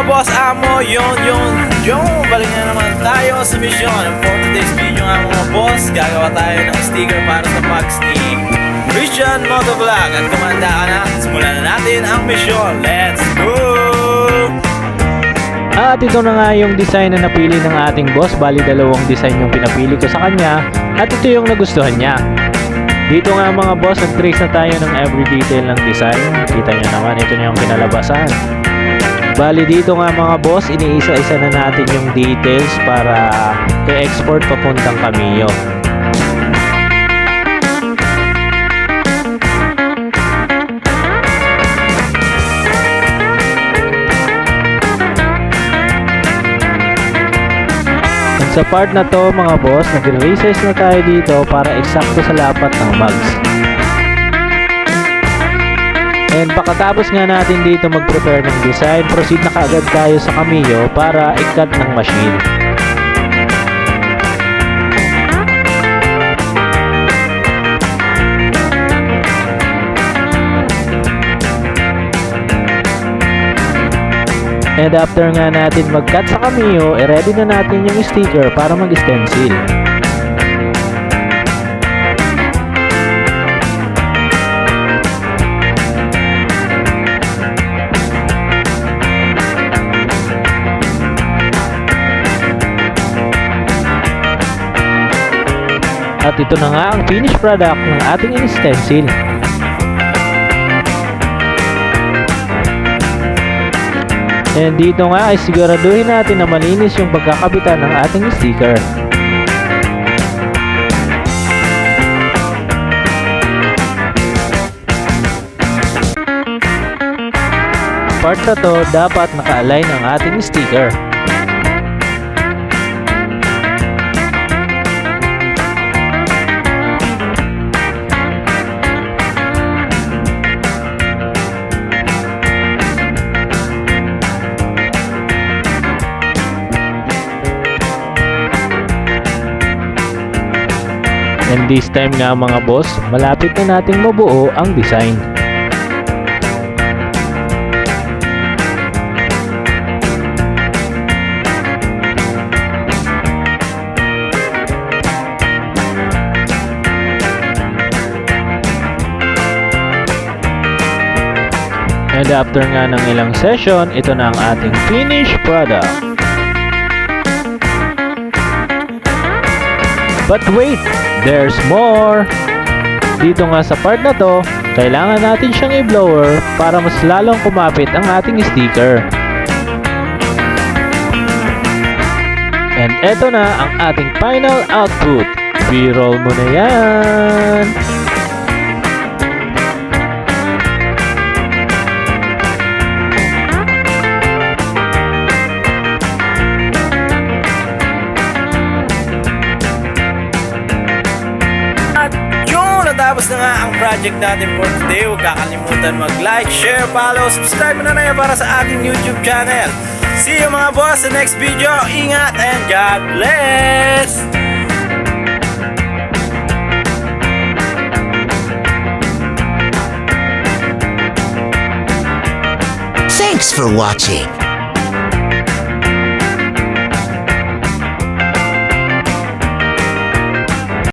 mga boss amo, yun, balik na naman tayo sa mission. For today's video nga mga boss, gagawa tayo ng sticker para sa mugs ni Christian Motovlog. At kumanda ka na, simulan na natin ang mission. Let's go! At ito na nga yung design na napili ng ating boss. Bali dalawang design yung pinapili ko sa kanya. At ito yung nagustuhan niya. Dito nga mga boss, nag-trace na tayo ng every detail ng design. Kita nyo naman, ito na yung kinalabasan. Bali dito nga mga boss, iniisa-isa na natin yung details para i-export papuntang Cameo. Sa part na to mga boss, nag-resize na tayo dito para eksakto sa lapat ng mugs. And pagkatapos nga natin dito mag-prepare ng design, proceed na kaagad tayo sa Cameo para i-cut ng machine. And after nga natin mag-cut sa Cameo, i-ready na natin yung sticker para mag-stencil. At ito na nga ang finished product ng ating stencil. And dito nga ay siguraduhin natin na malinis yung pagkakabitan ng ating sticker. Part na to, dapat naka-align ang ating sticker. And this time nga mga boss, malapit na nating mabuo ang design. And after nga ng ilang session, ito na ang ating finished product. But wait! There's more! Dito nga sa part na to, kailangan natin siyang i-blower para mas lalong kumapit ang ating sticker. And eto na ang ating final output. B-roll mo na yan! Tapos na nga ang project natin for today. Huwag kakalimutan mag-like, share, follow, subscribe na rin para sa ating YouTube channel. See you mga boss sa next video. Ingat and God bless! Thanks for watching.